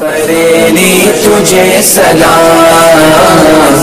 बरेली तुझे सलाम,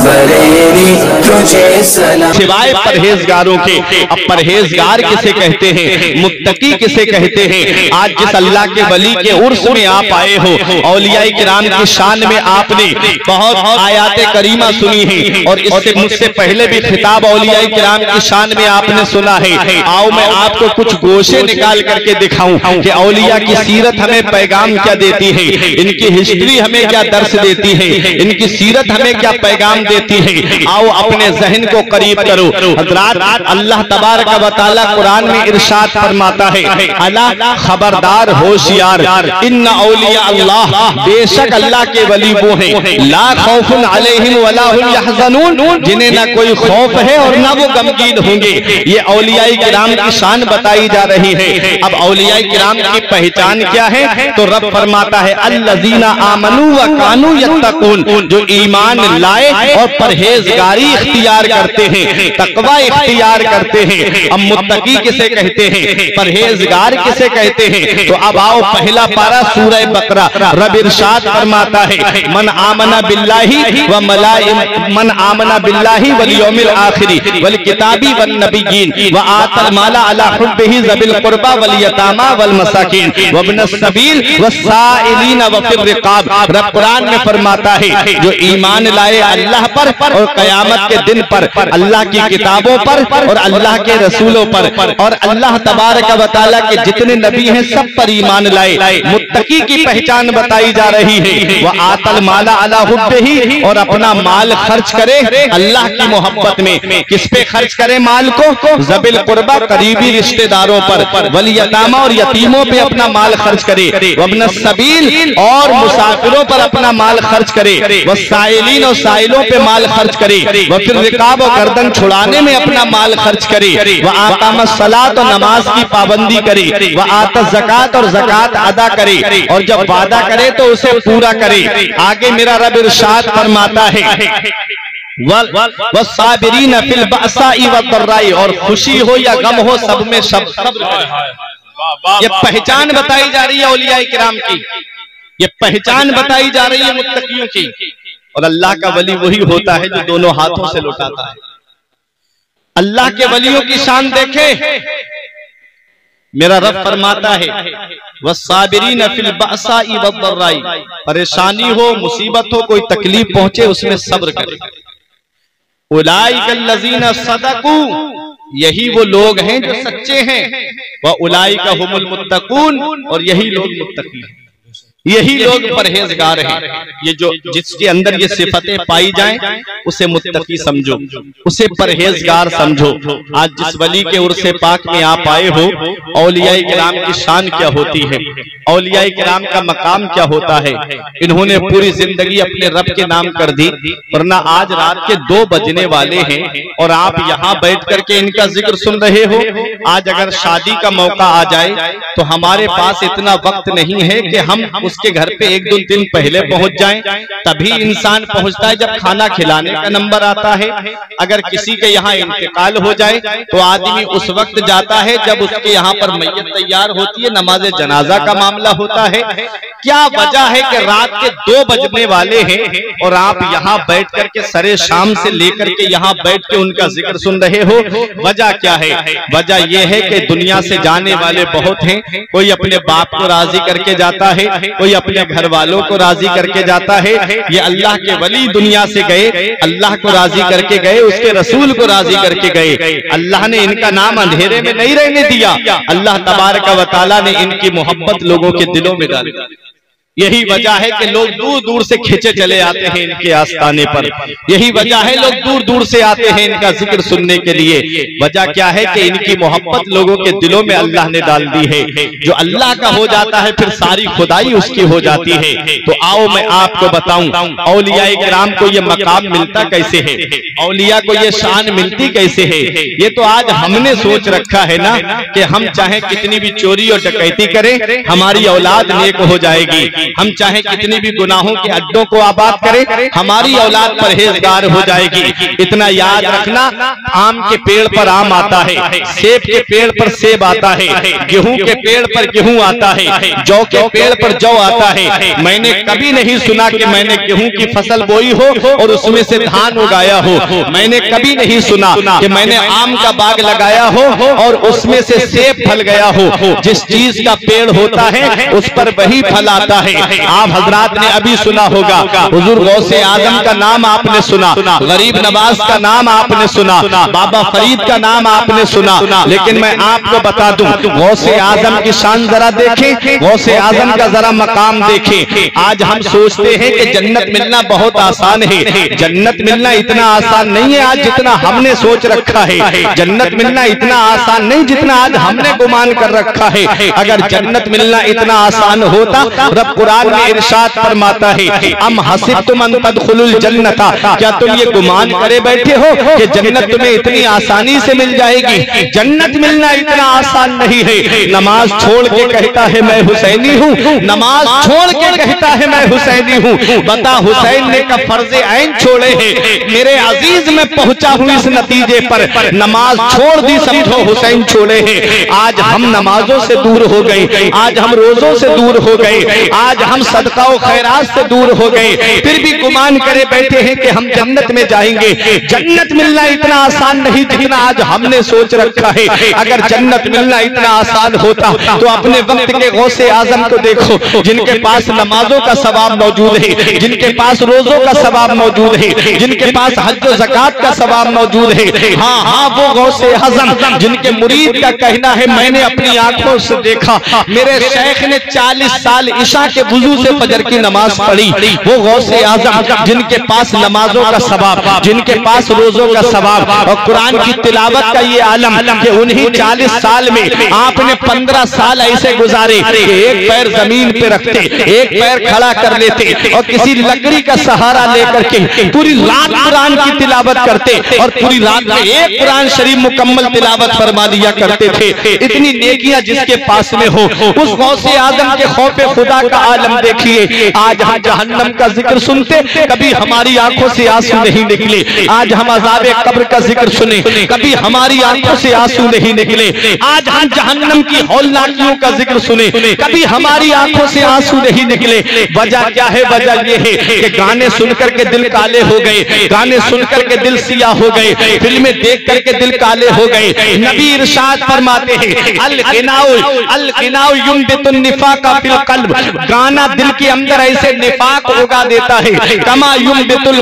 बरेली तुझे सलाम। सिवाय परहेजगारों के, अब परहेजगार किसे कहते हैं, मुत्तकी किसे कहते हैं। आज जिस अल्लाह के वली के उर्स में आप आए हो, औलिया किराम की शान में आपने बहुत आयाते करीमा सुनी है और इससे मुझसे पहले भी खिताब औलिया किराम की शान में आपने सुना है। आओ मैं आपको कुछ गोशे निकाल करके दिखाऊं कि औलिया की सीरत हमें पैगाम क्या देती है, इनकी हिस्ट्री हमें क्या दर्श देती है, इनकी सीरत हमें क्या पैगाम देती है। आओ अपने जहन को करीब करो। हज़रात, अल्लाह तबारक व तआला कुरान में इरशाद फरमाता है, अला खबरदार होशियार, इन्ना औलिया अल्लाह, बेशक अल्लाह के वली वो हैं, ला खौफुन अलैहिम वला हुम यहज़नून, जिन्हें ना कोई खौफ है और ना वो गमगीन होंगे। ये औलिया किराम की शान बताई जा रही है। अब औलिया किराम की पहचान क्या है, तो रब फरमाता है अल्लज़ीना आमनू व कानू यत्तकून, जो ईमान लाए और परहेजगारी इख्तियार करते हैं, तकवा इख्तियार करते हैं। अब मुत्तकी किसे कहते हैं, परहेजगार किसे कहते हैं। तो अब आओ पहला पारा सूरह बकरा, रब इरशाद फरमाता है मन आमना बिल्लाही व मन आमना बिल्लाही वल यौमिल आखिरी वल किताबी वन नबिय्यीन व आतल माला अला हुब्बिही ज़बिल कुर्बा वल यतामा वल मसाकिन व इब्नस सबील वस्साइलीन व फिर रिकाब। रब कुरान में फरमाता है जो ईमान लाए अल्लाह पर और कयामत के दिन पर, अल्लाह की किताबों पर और अल्लाह के रसूलों पर और अल्लाह तबारक व तआला के जितने नबी हैं सब पर ईमान लाए। मुत्तकी की पहचान बताई जा रही है, वह आतल माला अला हुब्बिही, और अपना माल खर्च करे अल्लाह की मोहब्बत में। किस पे खर्च करे माल को, ज़बिल कुर्बा, करीबी रिश्तेदारों पर, वल यतामा, और यतीमों पे अपना माल खर्च करे, वब्न सबील, और मुसाफिरों पर अपना माल खर्च करे, वस्साइलीन, और साइलों पे माल खर्च करे, व फिर रिकाब, और गर्दन छुड़ाने में अपना माल खर्च करे, व आकाम सलात, और नमाज की पाबंदी करे, व आता ज़कात, और ज़कात अदा करे, और जब वादा करे तो उसे पूरा करे। आगे मेरा रब इरशाद फरमाता है वस्साबिरीन फिल बअसाई वद्दर्राई, और खुशी हो या गम हो सब में सब्र करे। ये पहचान बताई जा रही है औलिया किराम की, ये पहचान बताई जा रही है मुत्तकियों की। और अल्लाह का वली वही होता है जो दोनों हाथों से लुटाता है। अल्लाह के वलियों की शान देखे, मेरा रब फरमाता है वस्साबिरीन फिल बअसाई वद्दर्राई, परेशानी हो, मुसीबत हो, कोई तकलीफ पहुंचे, उसमें सब्र करे। उलाइकल्लज़ीना सदकू, यही वो लोग हैं जो सच्चे हैं, व उलाइका हुमुल मुत्तकून, और यही लोग मुत्तकी हैं, यही लोग परहेजगार हैं। ये जो जिसके अंदर ये सिफतें पाई जाएं उसे मुत्तकी समझो, उसे परहेजगार समझो। आज जिस वली के उर्से पाक में आप आए हो, औलिया किराम की शान क्या होती है, औलिया किराम का मकाम क्या होता है। इन्होंने पूरी जिंदगी अपने रब के नाम कर दी, वरना आज रात के 2 बजने वाले हैं और आप यहाँ बैठ करके इनका जिक्र सुन रहे हो। आज अगर शादी का मौका आ जाए तो हमारे पास इतना वक्त नहीं है कि हम उसके घर पे 1-2 दिन पहले पहुंच जाएं। तभी इंसान पहुंचता है जब खाना खिलाने का नंबर आता है। अगर किसी के यहाँ इंतकाल हो जाए तो आदमी उस वक्त जाता है जब उसके यहाँ पर मैयत तैयार होती है, नमाज जनाजा का मामला होता है। क्या वजह है कि रात के 2 बजने वाले हैं और आप यहाँ बैठ करके सरे शाम से लेकर के यहाँ बैठ के उनका जिक्र सुन रहे हो? वजह क्या है? वजह यह है कि दुनिया से जाने वाले बहुत हैं। कोई अपने बाप को राजी करके जाता है, कोई अपने घर वालों को राजी करके जाता है। ये अल्लाह के वली दुनिया से गए, अल्लाह को राजी करके गए, उसके रसूल को राजी करके गए। अल्लाह ने इनका नाम अंधेरे में नहीं रहने दिया, अल्लाह तबारक व तआला ने इनकी मोहब्बत लोगों के दिलों में डाली। यही वजह है कि लोग दूर दूर से खींचे चले आते हैं इनके आस्थाने पर। यही वजह है लोग दूर दूर से आते हैं इनका जिक्र सुनने के लिए। वजह क्या है कि इनकी मोहब्बत लोगों के दिलों में अल्लाह ने डाल दी है। जो अल्लाह का हो जाता है फिर सारी खुदाई उसकी हो जाती है। तो आओ मैं आपको बताऊं औलिया किराम को ये मकाम मिलता कैसे है, औलिया को ये शान मिलती कैसे है। ये तो आज हमने सोच रखा है ना कि हम चाहे कितनी भी चोरी और डकैती करें हमारी औलाद नेक हो जाएगी। हम चाहे कितनी भी गुनाहों के अड्डों को आबाद करें, हमारी औलाद परहेजगार हो जाएगी। इतना याद रखना, आम के पेड़ पर आम आता है, सेब के पेड़ पर सेब आता है, गेहूं के पेड़ पर गेहूं आता है, जौ के पेड़ पर जौ आता है। मैंने कभी नहीं सुना कि मैंने गेहूं की फसल बोई हो और उसमें से धान उगाया हो। मैंने कभी नहीं सुना कि मैंने आम का बाग लगाया हो और उसमें से सेब फल गया हो। जिस चीज का पेड़ होता है उस पर वही फल आता है। आप हजरात ने अभी सुना होगा, हुजूर गौसे आजम का नाम आपने सुना, गरीब नवाज का नाम आपने सुना, बाबा फरीद का नाम आपने सुना, लेकिन मैं आपको बता दूं, गौसे आजम की शान जरा देखें, गौसे आजम का जरा मकाम देखें। आज हम सोचते हैं कि जन्नत मिलना बहुत आसान है, जन्नत मिलना इतना आसान नहीं है आज जितना हमने सोच रखा है। जन्नत मिलना इतना आसान नहीं जितना आज हमने गुमान कर रखा है। अगर जन्नत मिलना इतना आसान होता, रब कुरान में इरशाद फरमाता है, अम हसिबतुम अन तदखुलुल जन्नता, क्या तुम ये गुमान करे बैठे हो कि जन्नत तुम्हें इतनी आसानी से मिल जाएगी? जन्नत मिलना इतना आसान नहीं है। नमाज छोड़ के कहता है मैं हुसैनी हूँ, नमाज छोड़ के कहता है मैं हुसैनी हूँ। बता हुसैन ने कब फर्ज ऐन छोड़े हैं? मेरे अजीज में पहुंचा हूँ इस नतीजे पर, नमाज छोड़ दी समझो हुसैन छोड़े हैं। आज हम नमाजों से दूर हो गए, आज हम रोजों से दूर हो गए, आज हम सदका और खैरात से दूर हो गए, फिर भी गुमान करे बैठे हैं कि हम जन्नत में जाएंगे। जन्नत मिलना इतना आसान नहीं जितना आज हमने सोच रखा है। अगर जन्नत मिलना इतना आसान होता तो अपने वक्त के गौसे आजम को देखो, जिनके पास नमाजों का सवाब मौजूद है, जिनके पास रोजों का सवाब मौजूद है, जिनके पास हज और ज़कात का सवाब मौजूद है। हाँ, वो गौसे आजम जिनके मुरीद का कहना है मैंने अपनी आंखों से देखा, मेरे शेख ने 40 साल इशा के वुजू से फजर की नमाज पढ़ी। वो गौसे आजम जिनके पास नमाजों का सवाब, जिनके पास रोजों का सवाब और कुरान की तिलावत का ये आलम कि उन्हीं 40 साल में आपने 15 साल ऐसे गुजारे कि एक पैर जमीन पे रखते, एक पैर खड़ा कर लेते और किसी लकड़ी का सहारा लेकर के पूरी रात कुरान की तिलावत करते और पूरी रात में एक कुरान शरीफ मुकम्मल तिलावत फरमा दिया करते थे। इतनी नेकियां जिसके पास में हो, उस गौसे आजम के खौफे खुदा का आलम देखिए। आज हम जहन्नम का जिक्र सुनते, कभी हमारी आंखों से आंसू नहीं निकले। आज हम अज़ाबे कब्र का जिक्र सुने, कभी हमारी आंखों से आंसू नहीं निकले। आज हम जहन्नम की हौलनाकियों का जिक्र सुने, कभी हमारी आंखों से आंसू नहीं निकले। वजह क्या है? वजह ये है कि गाने सुनकर के दिल काले हो गए, गाने सुनकर के दिल सियाह हो गए, फिल्में देख करके दिल काले हो गए। नबी इरशाद फरमाते हैं, अल गिनाउ युम्बितुन निफाका फिल कल्ब, गाना दिल के अंदर ऐसे निफाक उगा देता है, कमा युम्बितुल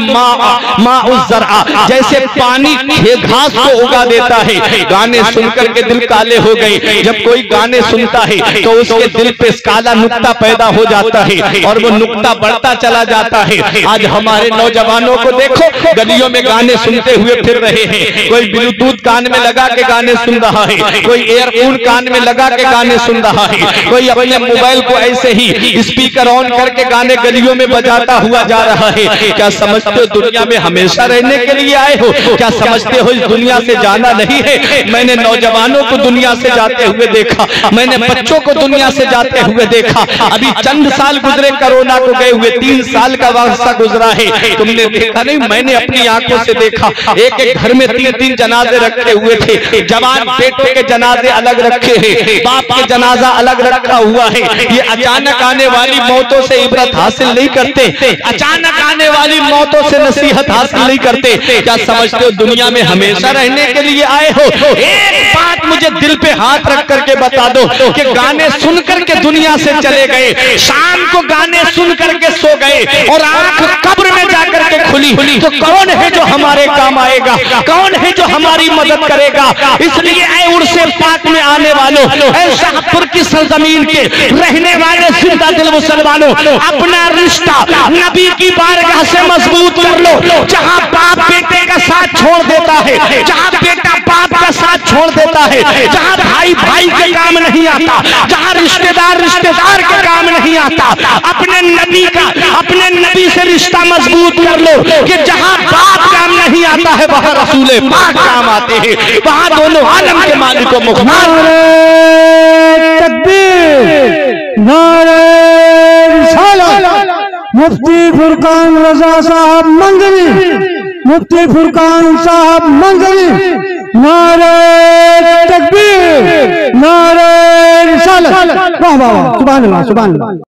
माउज़ ज़रअ, जैसे पानी घास को उगा देता है। गाने सुनकर के दिल काले हो गए। जब कोई गाने सुनता है तो उसके दिल पे काला नुक्ता पैदा हो जाता है और वो नुक्ता बढ़ता चला जाता है। आज हमारे नौजवानों को देखो, गलियों में गाने सुनते हुए फिर रहे हैं। कोई ब्लूटूथ कान में लगा के गाने सुन रहा है, कोई एयरफोन कान में लगा के गाने सुन रहा है, कोई अपने मोबाइल को ऐसे ही स्पीकर ऑन करके गाने गलियों में बजाता हुआ जा रहा है। क्या समझते हो दुनिया में हमेशा रहने के लिए आए हो? क्या समझते हो इस दुनिया से जाना नहीं है? मैंने नौजवानों को दुनिया से जाते हुए देखा, मैंने बच्चों को दुनिया से जाते हुए देखा। अभी चंद साल गुजरे कोरोना को गए हुए, 3 साल का वास्ता गुजरा है। तुमने देखा नहीं? मैंने अपनी आंखों से देखा, एक एक घर में 3-3 जनाजे रखे हुए थे। जवान बेटे के जनाजे अलग रखे हैं, बाप के जनाजा अलग रखा हुआ है। ये अचानक आने वाली मौतों से इबरत हासिल नहीं करते, अचानक आने वाली मौतों से नसीहत हासिल नहीं करते। क्या समझते हो दुनिया में हमेशा रहने के लिए आए हो? एक बात मुझे दिल पे हाथ रख करके बता दो कि गाने सुन करके दुनिया से चले गए, शाम को गाने सुन करके सो गए और आंख कब्र में जाकर के खुली, तो कौन है जो हमारे काम आएगा? कौन है जो हमारी मदद करेगा? इसलिए ऐ उर्से पाक में आने वालों, ऐ शाहपुर की सरजमीन के रहने वाले जिंदा दिल मुसलमानों, अपना रिश्ता नबी की बारगाह से मजबूत कर लो। जहां बाप बेटे का साथ छोड़ देता है, जहां बेटा बाप का साथ छोड़ देता है, जहां भाई भाई के काम नहीं आता, जहां रिश्तेदार रिश्तेदार के काम नहीं आता, अपने नबी का, अपने नबी से रिश्ता मजबूत कर लो कि जहां बाप काम नहीं आता है वहां रसूल पाक काम आते हैं, वहां दोनों आलम के मालिक को मुख्तार। तकबीर, नारे रिसालत। मुफ्ती फुरकान रजा साहब मंजरी, मुफ्ती फुरकान साहब मंजरी। नारे तकबीर, नारे रिसालत। वाह वाह वाह, सुभान अल्लाह, सुभान अल्लाह।